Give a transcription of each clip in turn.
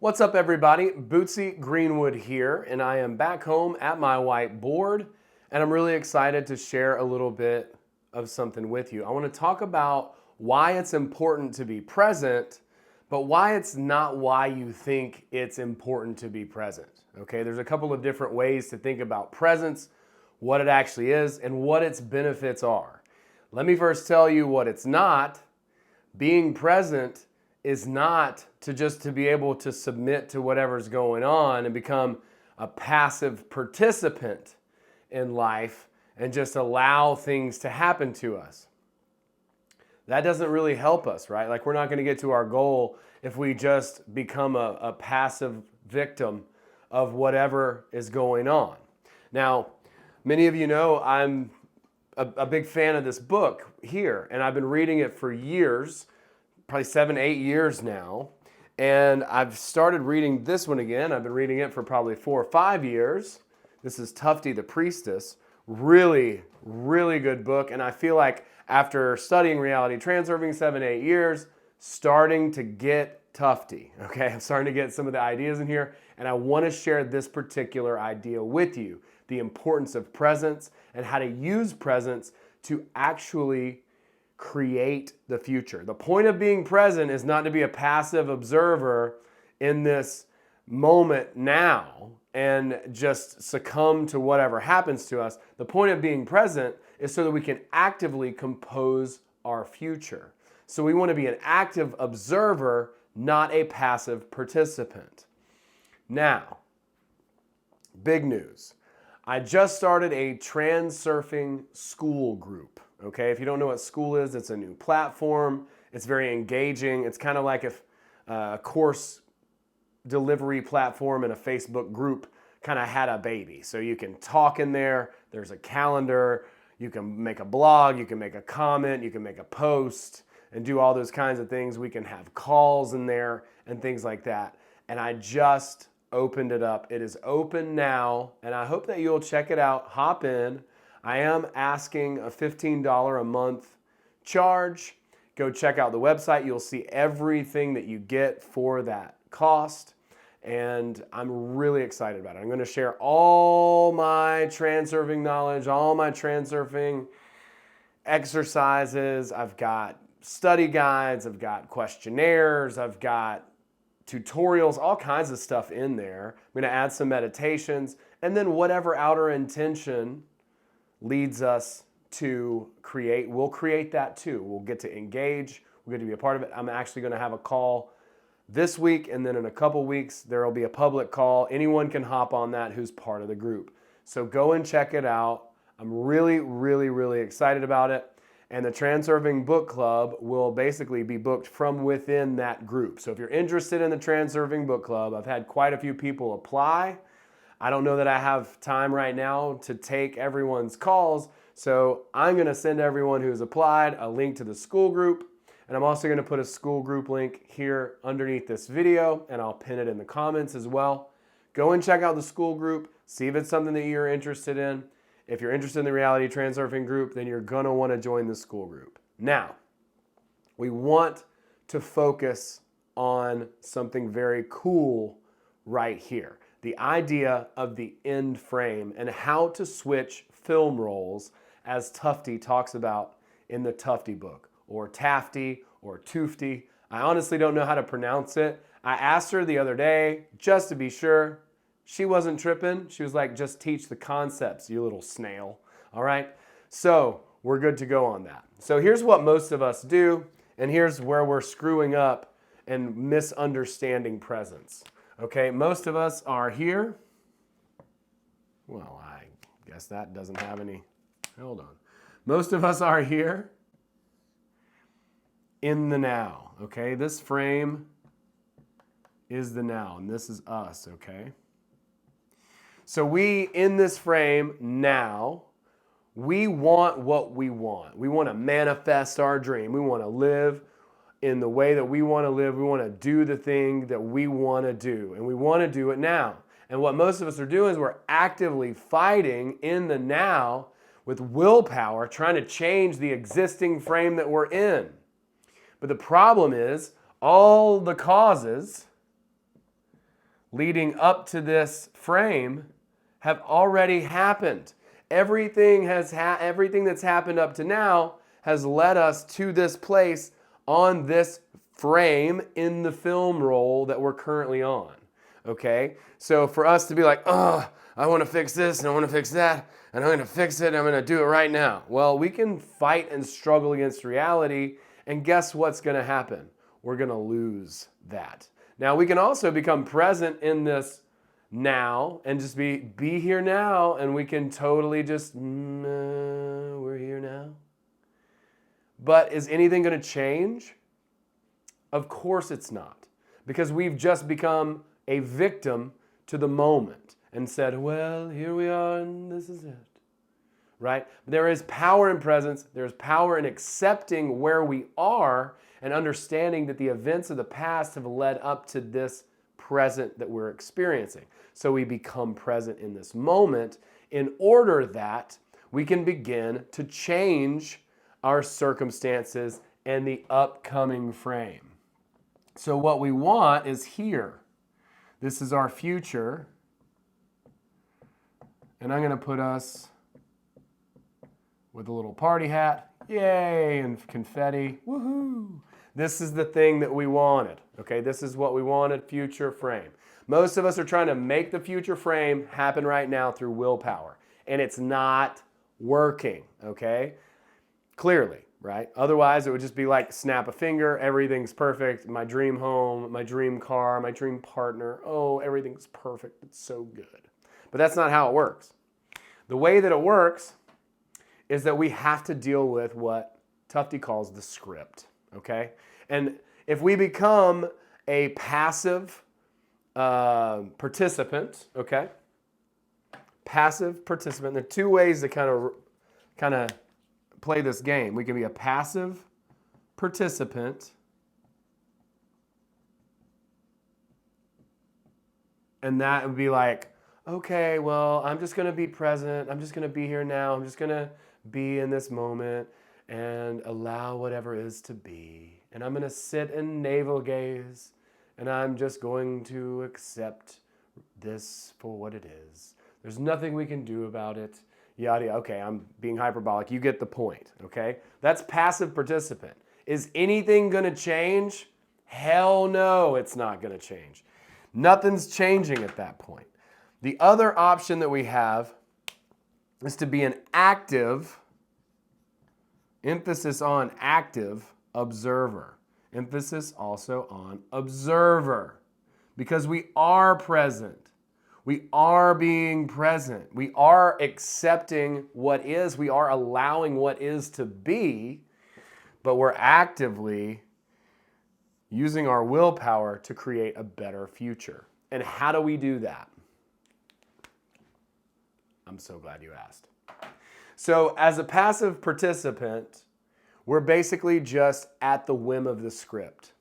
What's up, everybody? Bootsy Greenwood here, and I am back home at my whiteboard, and I'm really excited to share a little bit of something with you. I want to talk about why it's important to be present, but why it's not why you think it's important to be present. Okay, there's a couple of different ways to think about presence, what it actually is, and what its benefits are. Let me first tell you what it's not. Being present is not to be able to submit to whatever's going on and become a passive participant in life and just allow things to happen to us. That doesn't really help us, right? Like, we're not going to get to our goal if we just become a passive victim of whatever is going on. Now, many of you know I'm a big fan of this book here, and I've been reading it for years, probably 7-8 years now, and I've started reading this one again. I've been reading it for probably 4 or 5 years. This is Tufty the Priestess. Really, really good book, and I feel like after studying Reality Transurfing 7-8 years, starting to get Tufty, okay? I'm starting to get some of the ideas in here, and I want to share this particular idea with you, the importance of presence and how to use presence to actually create the future. The point of being present is not to be a passive observer in this moment now and just succumb to whatever happens to us. The point of being present is so that we can actively compose our future. So we want to be an active observer, not a passive participant. Now, big news. I just started a Transurfing school group. Okay, if you don't know what school is, it's a new platform. It's very engaging. It's kind of like if a course delivery platform and a Facebook group kind of had a baby. So you can talk in there. There's a calendar. You can make a blog. You can make a comment. You can make a post and do all those kinds of things. We can have calls in there and things like that. And I just opened it up. It is open now, and I hope that you'll check it out. Hop in. I am asking a $15 a month charge. Go check out the website. You'll see everything that you get for that cost. And I'm really excited about it. I'm going to share all my transurfing knowledge, all my transurfing exercises. I've got study guides. I've got questionnaires. I've got tutorials, all kinds of stuff in there. I'm going to add some meditations. And then whatever outer intention leads us to create, we'll create that too. We'll get to engage, we'll get to be a part of it. I'm actually going to have a call this week, and then in a couple weeks there will be a public call. Anyone can hop on that who's part of the group. So go and check it out. I'm really, really, really excited about it. And the Transurfing Book Club will basically be booked from within that group. So if you're interested in the Transurfing Book Club, I've had quite a few people apply. I don't know that I have time right now to take everyone's calls, so I'm going to send everyone who's applied a link to the school group, and I'm also going to put a school group link here underneath this video, and I'll pin it in the comments as well. Go and check out the school group, see if it's something that you're interested in. If you're interested in the Reality Transurfing group, then you're going to want to join the school group. Now, we want to focus on something very cool right here. The idea of the end frame and how to switch film rolls, as Tufty talks about in the Tufty book, or Tafty, or Toofty. I honestly don't know how to pronounce it. I asked her the other day, just to be sure. She wasn't tripping. She was like, just teach the concepts, you little snail. All right? So we're good to go on that. So here's what most of us do, and here's where we're screwing up and misunderstanding presence. Okay, most of us are here. Well, I guess that doesn't have any. Hold on. Most of us are here in the now. Okay, this frame is the now, and this is us. Okay. So we, in this frame now, we want what we want. We want to manifest our dream. We want to live in the way that we want to live. We want to do the thing that we want to do, and we want to do it now. And what most of us are doing is we're actively fighting in the now with willpower, trying to change the existing frame that we're in. But the problem is all the causes leading up to this frame have already happened. Everything that's happened up to now has led us to this place on this frame in the film roll that we're currently on. Okay? So for us to be like, oh, I want to fix this and I want to fix that and I'm going to fix it and I'm going to do it right now. Well, we can fight and struggle against reality, and guess what's going to happen? We're going to lose that. Now, we can also become present in this now and just be here now, and we can totally just, we're here now. But is anything going to change? Of course it's not, because we've just become a victim to the moment and said, well, here we are and this is it, right? There is power in presence. There's power in accepting where we are and understanding that the events of the past have led up to this present that we're experiencing. So we become present in this moment in order that we can begin to change our circumstances and the upcoming frame. So what we want is here. This is our future. And I'm going to put us with a little party hat. Yay, and confetti. Woohoo! This is the thing that we wanted. Okay, this is what we wanted, future frame. Most of us are trying to make the future frame happen right now through willpower. And it's not working, okay? Clearly, right? Otherwise, it would just be like snap a finger, everything's perfect. My dream home, my dream car, my dream partner. Oh, everything's perfect. It's so good. But that's not how it works. The way that it works is that we have to deal with what Tufte calls the script, okay? And if we become a passive participant, okay? Passive participant. There are two ways to kind of play this game. We can be a passive participant and that would be like, okay, well, I'm just going to be present. I'm just going to be here now. I'm just going to be in this moment and allow whatever is to be. And I'm going to sit and navel gaze, and I'm just going to accept this for what it is. There's nothing we can do about it. Yada, yada. Okay, I'm being hyperbolic. You get the point, okay? That's passive participant. Is anything going to change? Hell no, it's not going to change. Nothing's changing at that point. The other option that we have is to be an active, emphasis on active, observer. Emphasis also on observer. Because we are present. We are being present. We are accepting what is. We are allowing what is to be. But we're actively using our willpower to create a better future. And how do we do that? I'm so glad you asked. So as a passive participant, we're basically just at the whim of the script.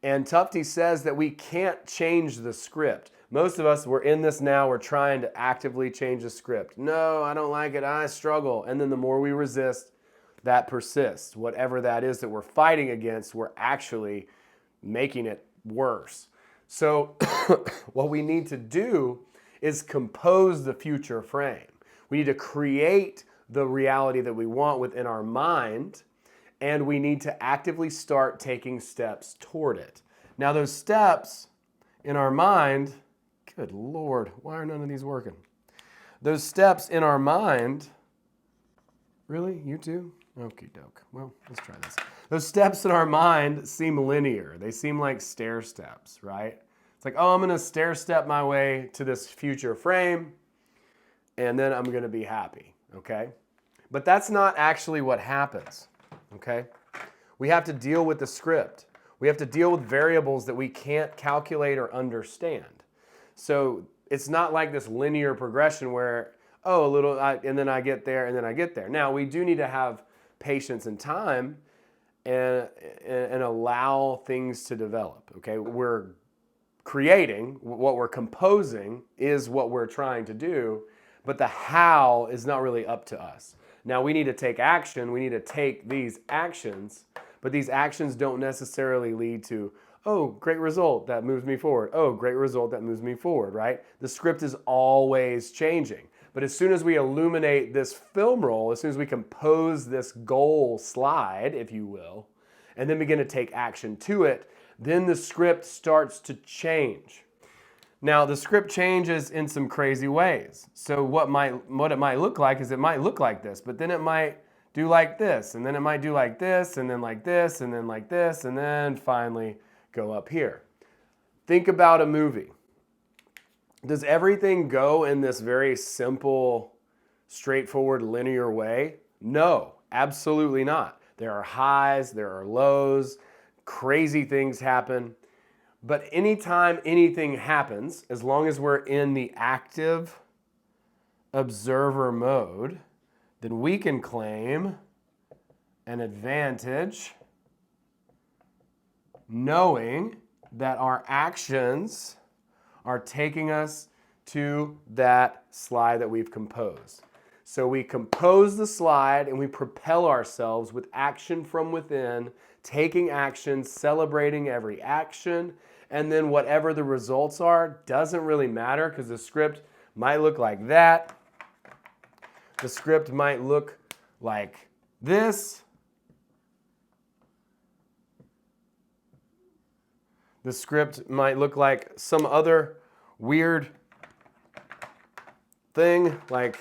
And Tufte says that we can't change the script. Most of us, we're in this now, we're trying to actively change the script. No, I don't like it, I struggle. And then the more we resist, that persists. Whatever that is that we're fighting against, we're actually making it worse. So what we need to do is compose the future frame. We need to create the reality that we want within our mind, and we need to actively start taking steps toward it. Now those steps in our mind, good Lord, why are none of these working? Those steps in our mind, really, you too? Okie doke. Well, let's try this. Those steps in our mind seem linear. They seem like stair steps, right? It's like, oh, I'm going to stair step my way to this future frame, and then I'm going to be happy, okay? But that's not actually what happens, okay? We have to deal with the script. We have to deal with variables that we can't calculate or understand. So it's not like this linear progression where, oh, and then I get there, and then I get there. Now, we do need to have patience and time and allow things to develop, okay? We're creating, what we're composing is what we're trying to do, but the how is not really up to us. Now we need to take action, we need to take these actions, but these actions don't necessarily lead to, Oh, great result, that moves me forward. Oh, great result, that moves me forward, right? The script is always changing. But as soon as we illuminate this film roll, as soon as we compose this goal slide, if you will, and then begin to take action to it, then the script starts to change. Now, the script changes in some crazy ways. So what it might look like is it might look like this, but then it might do like this, and then it might do like this, and then like this, and then like this, and then finally go up here. Think about a movie. Does everything go in this very simple, straightforward, linear way? No, absolutely not. There are highs, there are lows, crazy things happen. But anytime anything happens, as long as we're in the active observer mode, then we can claim an advantage knowing that our actions are taking us to that slide that we've composed. So we compose the slide and we propel ourselves with action from within, taking action, celebrating every action, and then whatever the results are doesn't really matter because the script might look like that. The script might look like this. The script might look like some other weird thing, like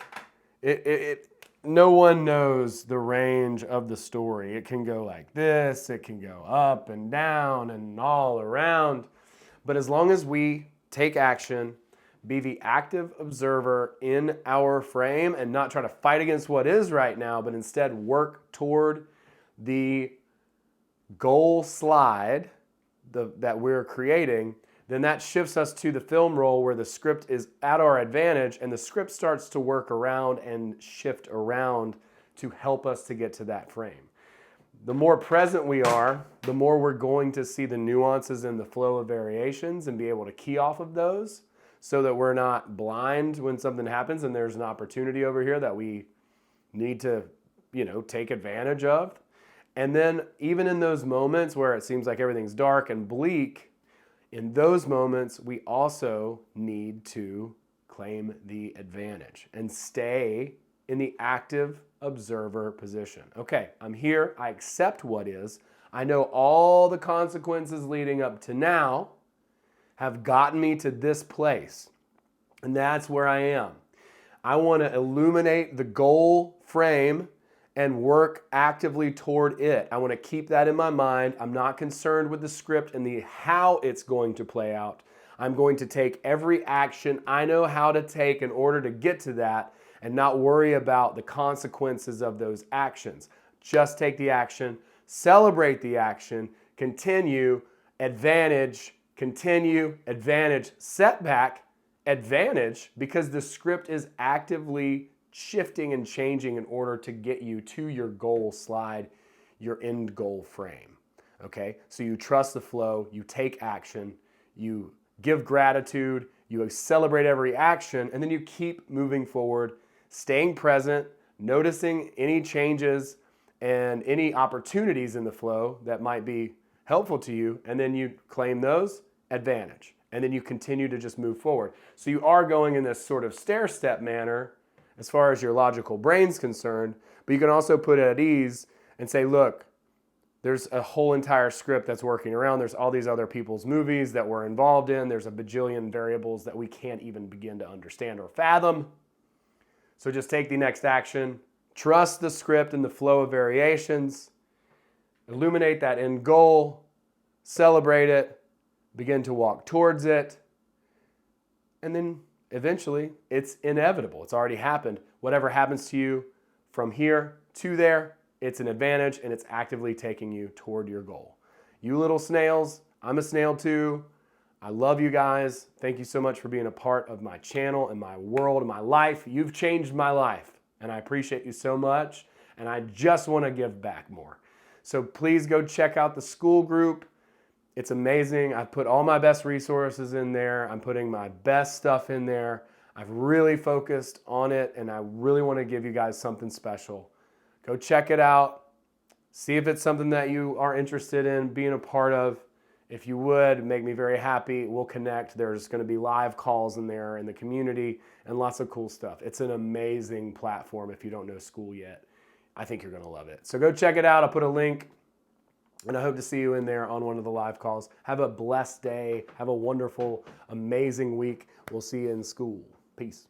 no one knows the range of the story. It can go like this, it can go up and down and all around. But as long as we take action, be the active observer in our frame and not try to fight against what is right now, but instead work toward the goal slide that we're creating, then that shifts us to the film roll where the script is at our advantage and the script starts to work around and shift around to help us to get to that frame. The more present we are, the more we're going to see the nuances in the flow of variations and be able to key off of those so that we're not blind when something happens and there's an opportunity over here that we need to, take advantage of. And then even in those moments where it seems like everything's dark and bleak, in those moments, we also need to claim the advantage and stay in the active observer position. Okay, I'm here. I accept what is. I know all the consequences leading up to now have gotten me to this place. And that's where I am. I want to illuminate the goal frame and work actively toward it. I want to keep that in my mind. I'm not concerned with the script and the how it's going to play out. I'm going to take every action I know how to take in order to get to that and not worry about the consequences of those actions. Just take the action, celebrate the action, continue, advantage, setback, advantage, because the script is actively shifting and changing in order to get you to your goal slide, your end goal frame. Okay? So you trust the flow, you take action, you give gratitude, you celebrate every action, and then you keep moving forward, staying present, noticing any changes and any opportunities in the flow that might be helpful to you, and then you claim those, advantage. And then you continue to just move forward. So you are going in this sort of stair-step manner as far as your logical brain's concerned, but you can also put it at ease and say, look, there's a whole entire script that's working around. There's all these other people's movies that we're involved in. There's a bajillion variables that we can't even begin to understand or fathom. So just take the next action. Trust the script and the flow of variations. Illuminate that end goal. Celebrate it. Begin to walk towards it. And then eventually, it's inevitable. It's already happened. Whatever happens to you from here to there, it's an advantage and it's actively taking you toward your goal. You little snails, I'm a snail too. I love you guys. Thank you so much for being a part of my channel and my world and my life. You've changed my life and I appreciate you so much. And I just want to give back more. So please go check out the school group. It's amazing. I've put all my best resources in there. I'm putting my best stuff in there. I've really focused on it and I really want to give you guys something special. Go check it out. See if it's something that you are interested in being a part of. If you would, make me very happy. We'll connect. There's going to be live calls in there in the community and lots of cool stuff. It's an amazing platform if you don't know School yet. I think you're going to love it. So go check it out. I'll put a link, and I hope to see you in there on one of the live calls. Have a blessed day. Have a wonderful, amazing week. We'll see you in school. Peace.